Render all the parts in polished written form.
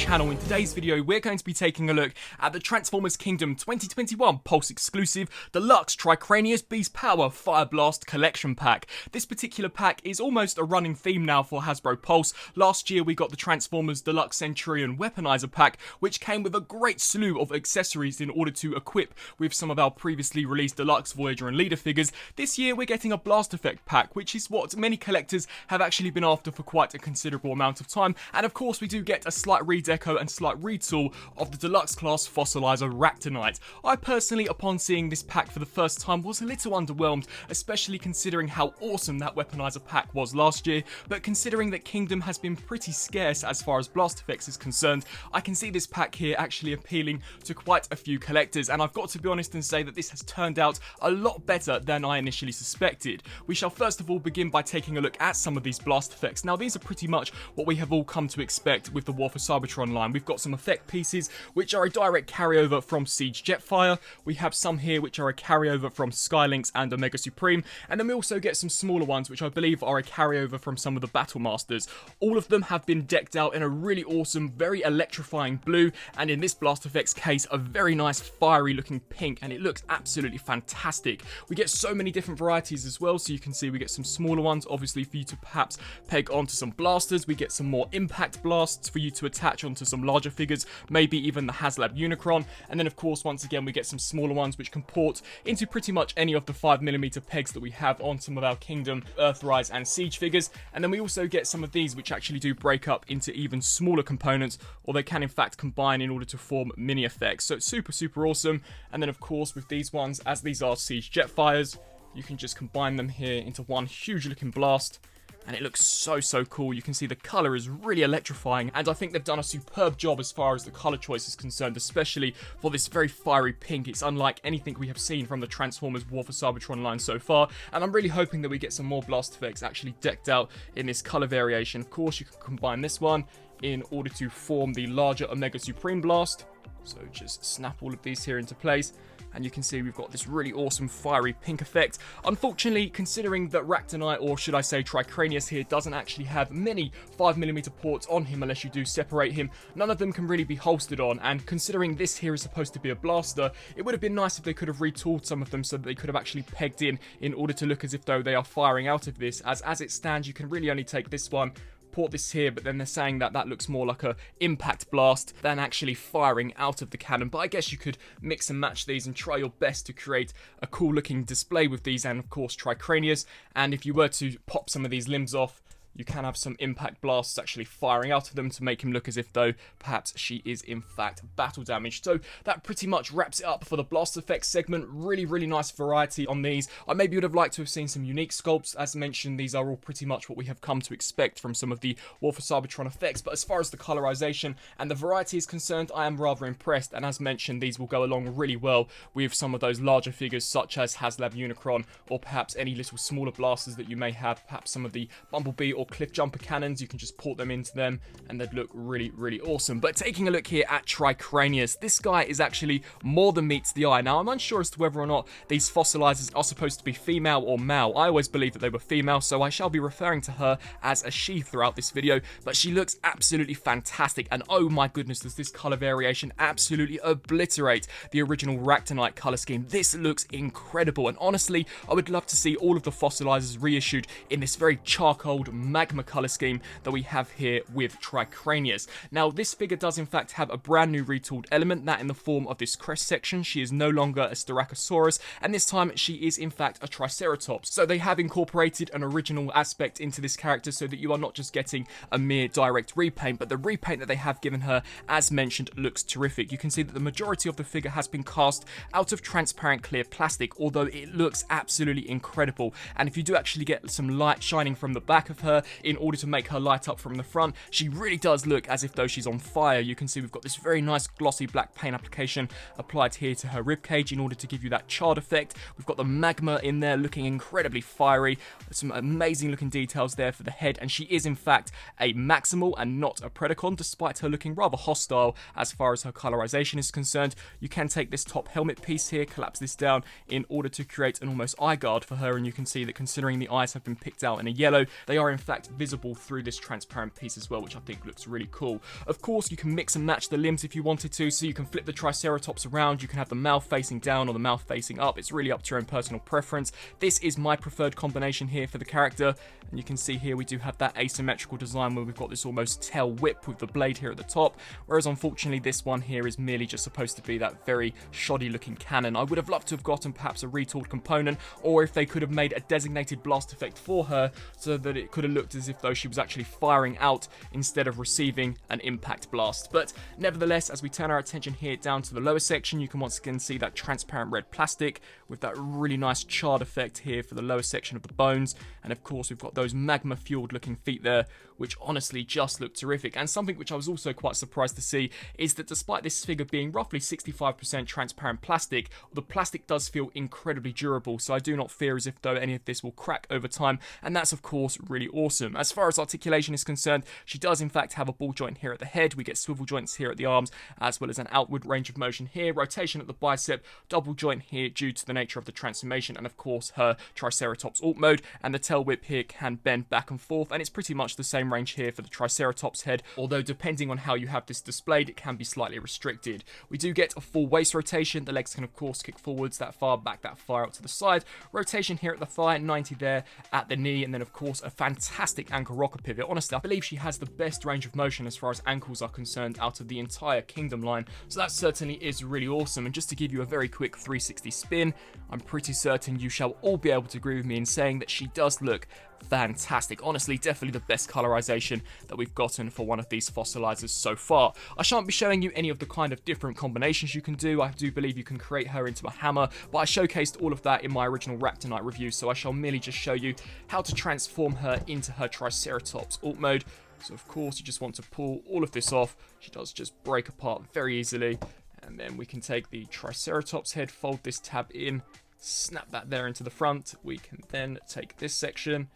channel. In today's video, we're going to be taking a look at the Transformers Kingdom 2021 Pulse exclusive Deluxe TRICRANIUS Beast Power Fire Blast Collection Pack. This particular pack is almost a running theme now for Hasbro Pulse. Last year we got the Transformers Deluxe Centurion Weaponizer pack, which came with a great slew of accessories in order to equip with some of our previously released Deluxe Voyager and Leader figures. This year we're getting a Blast Effect pack, which is what many collectors have actually been after for quite a considerable amount of time. And of course we do get a slight redeco and slight retool of the Deluxe class Fossilizer Ractonite. I personally, upon seeing this pack for the first time, was a little underwhelmed, especially considering how awesome that Weaponizer pack was last year, but considering that Kingdom has been pretty scarce as far as Blast Effects is concerned, I can see this pack here actually appealing to quite a few collectors, and I've got to be honest and say that this has turned out a lot better than I initially suspected. We shall first of all begin by taking a look at some of these Blast Effects. Now these are pretty much what we have all come to expect with the War for Cybertron line. We've got some effect pieces which are a direct carryover from Siege Jetfire. We have some here which are a carryover from Skylynx and Omega Supreme, and then we also get some smaller ones which I believe are a carryover from some of the Battle Masters. All of them have been decked out in a really awesome, very electrifying blue, and in this Blast Effects case a very nice fiery looking pink, and it looks absolutely fantastic. We get so many different varieties as well, so you can see we get some smaller ones obviously for you to perhaps peg onto some blasters. We get some more impact blasts for you to attach onto some larger figures, maybe even the HasLab Unicron, and then of course once again we get some smaller ones which can port into pretty much any of the 5mm pegs that we have on some of our Kingdom, Earthrise and Siege figures. And then we also get some of these which actually do break up into even smaller components, or they can in fact combine in order to form mini effects. So it's super awesome. And then of course with these ones, as these are Siege Jetfires, you can just combine them here into one huge looking blast, and it looks so cool. You can see the colour is really electrifying, and I think they've done a superb job as far as the colour choice is concerned, especially for this very fiery pink. It's unlike anything we have seen from the Transformers War for Cybertron line so far, and I'm really hoping that we get some more Blast Effects actually decked out in this colour variation. Of course, you can combine this one in order to form the larger Omega Supreme Blast. So just snap all of these here into place, and you can see we've got this really awesome fiery pink effect. Unfortunately, considering that Ractonite, or should I say TRICRANIUS here, doesn't actually have many 5mm ports on him unless you do separate him, none of them can really be holstered on, and considering this here is supposed to be a blaster, it would have been nice if they could have retooled some of them so that they could have actually pegged in order to look as if though they are firing out of this, as it stands you can really only take this one, port this here, but then they're saying that that looks more like a impact blast than actually firing out of the cannon. But I guess you could mix and match these and try your best to create a cool looking display with these, and of course TRICRANIUS. And if you were to pop some of these limbs off, you can have some impact blasts actually firing out of them to make him look as if though perhaps she is in fact battle damaged. So that pretty much wraps it up for the Blast Effects segment. Really nice variety on these. I maybe would have liked to have seen some unique sculpts. As mentioned, these are all pretty much what we have come to expect from some of the War for Cybertron effects, but as far as the colorization and the variety is concerned, I am rather impressed, and as mentioned, these will go along really well with some of those larger figures such as HasLab Unicron, or perhaps any little smaller blasters that you may have, perhaps some of the Bumblebee or Cliff Jumper cannons. You can just port them into them and they'd look really awesome. But taking a look here at TRICRANIUS, this guy is actually more than meets the eye. Now I'm unsure as to whether or not these fossilizers are supposed to be female or male. I always believed that they were female, so I shall be referring to her as a she throughout this video, but she looks absolutely fantastic, and oh my goodness, does this color variation absolutely obliterate the original Ractonite color scheme. This looks incredible, and honestly I would love to see all of the fossilizers reissued in this very charcoal magma color scheme that we have here with TRICRANIUS. Now this figure does in fact have a brand new retooled element, that in the form of this crest section. She is no longer a Styracosaurus, and this time she is in fact a Triceratops. So they have incorporated an original aspect into this character so that you are not just getting a mere direct repaint, but the repaint that they have given her, as mentioned, looks terrific. You can see that the majority of the figure has been cast out of transparent clear plastic, although it looks absolutely incredible. And if you do actually get some light shining from the back of her in order to make her light up from the front, she really does look as if though she's on fire. You can see we've got this very nice glossy black paint application applied here to her ribcage in order to give you that charred effect. We've got the magma in there looking incredibly fiery. Some amazing looking details there for the head, and she is in fact a Maximal and not a Predacon, despite her looking rather hostile as far as her colorization is concerned. You can take this top helmet piece here, collapse this down in order to create an almost eye guard for her, and you can see that considering the eyes have been picked out in a yellow, they are in fact fact visible through this transparent piece as well, which I think looks really cool. Of course, you can mix and match the limbs if you wanted to, so you can flip the Triceratops around, you can have the mouth facing down or the mouth facing up. It's really up to your own personal preference. This is my preferred combination here for the character, and you can see here we do have that asymmetrical design where we've got this almost tail whip with the blade here at the top, whereas unfortunately this one here is merely just supposed to be that very shoddy looking cannon. I would have loved to have gotten perhaps a retooled component, or if they could have made a designated blast effect for her so that it could have looked as if though she was actually firing out instead of receiving an impact blast. But nevertheless, as we turn our attention here down to the lower section, you can once again see that transparent red plastic with that really nice charred effect here for the lower section of the bones, and of course we've got those magma fueled looking feet there, which honestly just look terrific. And something which I was also quite surprised to see is that despite this figure being roughly 65% transparent plastic, the plastic does feel incredibly durable, so I do not fear as if though any of this will crack over time, and that's of course really awesome. As far as articulation is concerned, she does in fact have a ball joint here at the head, we get swivel joints here at the arms, as well as an outward range of motion here, rotation at the bicep, double joint here due to the nature of the transformation, and of course her Triceratops alt mode, and the tail whip here can bend back and forth, and it's pretty much the same range here for the Triceratops head, although depending on how you have this displayed, it can be slightly restricted. We do get a full waist rotation, the legs can of course kick forwards that far, back that far, out to the side, rotation here at the thigh, 90 there at the knee, and then of course a fantastic ankle rocker pivot. Honestly, I believe she has the best range of motion as far as ankles are concerned out of the entire Kingdom line, so that certainly is really awesome. And just to give you a very quick 360 spin, I'm pretty certain you shall all be able to agree with me in saying that she does look fantastic. Honestly, definitely the best colorization that we've gotten for one of these fossilizers so far. I shan't be showing you any of the kind of different combinations you can do. I do believe you can create her into a hammer, but I showcased all of that in my original Ractonite review, so I shall merely just show you how to transform her into her Triceratops alt mode. So of course you just want to pull all of this off. She does just break apart very easily, and then we can take the Triceratops head, fold this tab in, snap that there into the front. We can then take this section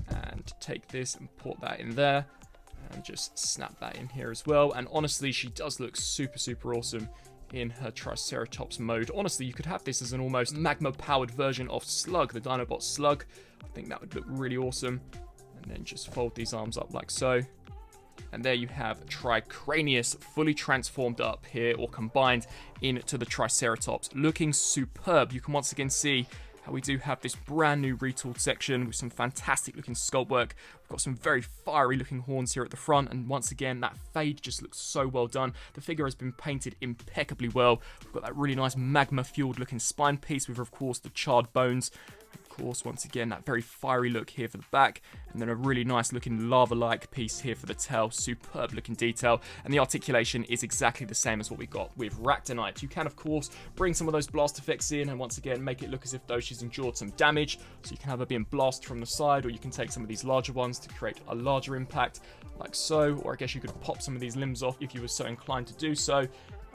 and take this and put that in there and just snap that in here as well. And honestly, she does look super awesome in her Triceratops mode. Honestly, you could have this as an almost magma powered version of Slug, the Dinobot Slug. I think that would look really awesome. And then just fold these arms up like so, and there you have TRICRANIUS fully transformed up here, or combined into the Triceratops, looking superb. You can once again see how we do have this brand new retooled section with some fantastic looking sculpt work. We've got some very fiery looking horns here at the front, and once again that fade just looks so well done. The figure has been painted impeccably well. We've got that really nice magma fueled looking spine piece with of course the charred bones. Of course, once again, that very fiery look here for the back, and then a really nice looking lava-like piece here for the tail. Superb looking detail, and the articulation is exactly the same as what we got with Ractonite. You can, of course, bring some of those blast effects in, and once again, make it look as if though she's endured some damage. So you can have her being blasted from the side, or you can take some of these larger ones to create a larger impact, like so, or I guess you could pop some of these limbs off if you were so inclined to do so.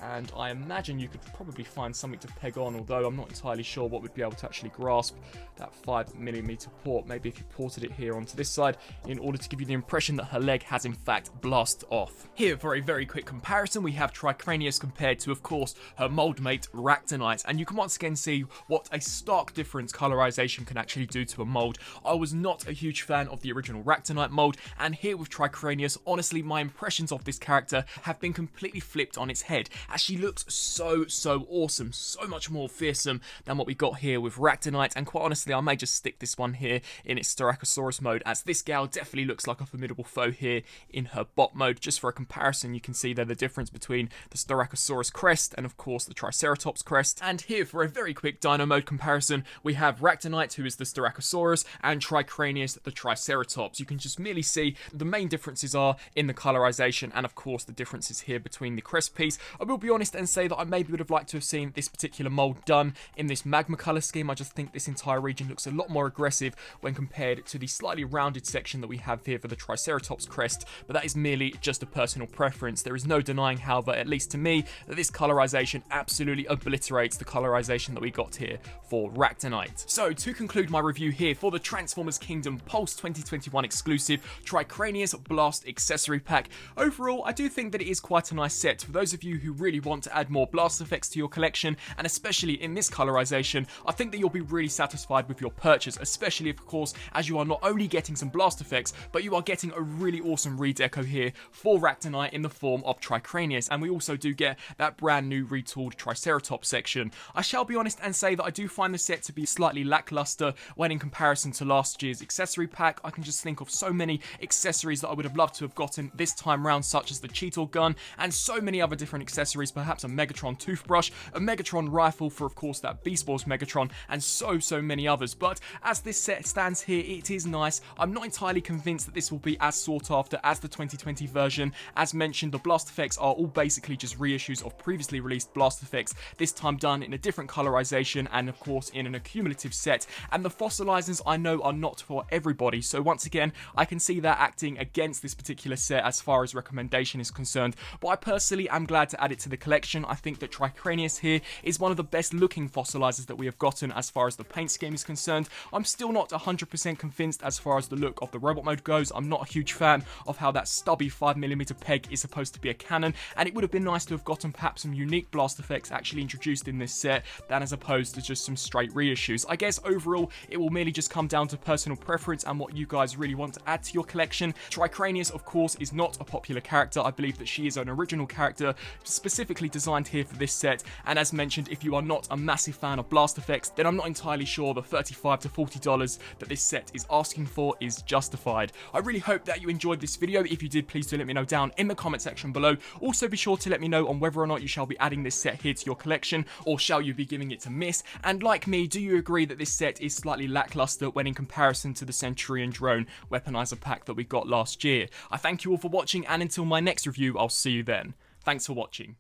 And I imagine you could probably find something to peg on, although I'm not entirely sure what would be able to actually grasp that 5mm port. Maybe if you ported it here onto this side in order to give you the impression that her leg has in fact blasted off. Here, for a very quick comparison, we have TRICRANIUS compared to, of course, her mold mate Ractonite, and you can once again see what a stark difference colorization can actually do to a mold. I was not a huge fan of the original Ractonite mold, and here with TRICRANIUS, honestly, my impressions of this character have been completely flipped on its head, as she looks so awesome, so much more fearsome than what we got here with Ractonite. And quite honestly, I may just stick this one here in its Styracosaurus mode, as this gal definitely looks like a formidable foe here in her bot mode. Just for a comparison, you can see there the difference between the Styracosaurus crest and of course the Triceratops crest. And here, for a very quick dino mode comparison, we have Ractonite, who is the Styracosaurus, and TRICRANIUS, the Triceratops. You can just merely see the main differences are in the colorization, and of course the differences here between the crest piece. I will be honest and say that I maybe would have liked to have seen this particular mold done in this magma color scheme. I just think this entire region looks a lot more aggressive when compared to the slightly rounded section that we have here for the Triceratops crest, but that is merely just a personal preference. There is no denying, however, at least to me, that this colorization absolutely obliterates the colorization that we got here for Ractonite. So to conclude my review here for the Transformers Kingdom Pulse 2021 exclusive TRICRANIUS Blast accessory pack, overall I do think that it is quite a nice set. For those of you who really want to add more blast effects to your collection, and especially in this colorization, I think that you'll be really satisfied with your purchase, especially of course as you are not only getting some blast effects, but you are getting a really awesome redeco here for Ractonite in the form of Tricranius, and we also do get that brand new retooled Triceratops section. I shall be honest and say that I do find the set to be slightly lackluster when in comparison to last year's accessory pack. I can just think of so many accessories that I would have loved to have gotten this time round, such as the Cheetor gun and so many other different accessories, perhaps a Megatron toothbrush, a Megatron rifle for of course that Beast Wars Megatron, and so many others. But as this set stands here, it is nice. I'm not entirely convinced that this will be as sought after as the 2020 version. As mentioned, the blast effects are all basically just reissues of previously released blast effects, this time done in a different colorization and of course in an accumulative set, and the fossilizers I know are not for everybody, so once again I can see that acting against this particular set as far as recommendation is concerned, but I personally am glad to add it to the collection. I think that Tricranius here is one of the best looking fossilizers that we have gotten as far as the paint scheme is concerned. I'm still not 100% convinced as far as the look of the robot mode goes. I'm not a huge fan of how that stubby 5mm peg is supposed to be a cannon, and it would have been nice to have gotten perhaps some unique blast effects actually introduced in this set than as opposed to just some straight reissues. I guess overall it will merely just come down to personal preference and what you guys really want to add to your collection. Tricranius of course is not a popular character. I believe that she is an original character specifically designed here for this set, and as mentioned, if you are not a massive fan of blast effects, then I'm not entirely sure the $35 to $40 that this set is asking for is justified. I really hope that you enjoyed this video. If you did, please do let me know down in the comment section below. Also be sure to let me know on whether or not you shall be adding this set here to your collection, or shall you be giving it to miss, and like me, do you agree that this set is slightly lackluster when in comparison to the Centurion drone weaponizer pack that we got last year? I thank you all for watching, and until my next review, I'll see you then. Thanks for watching.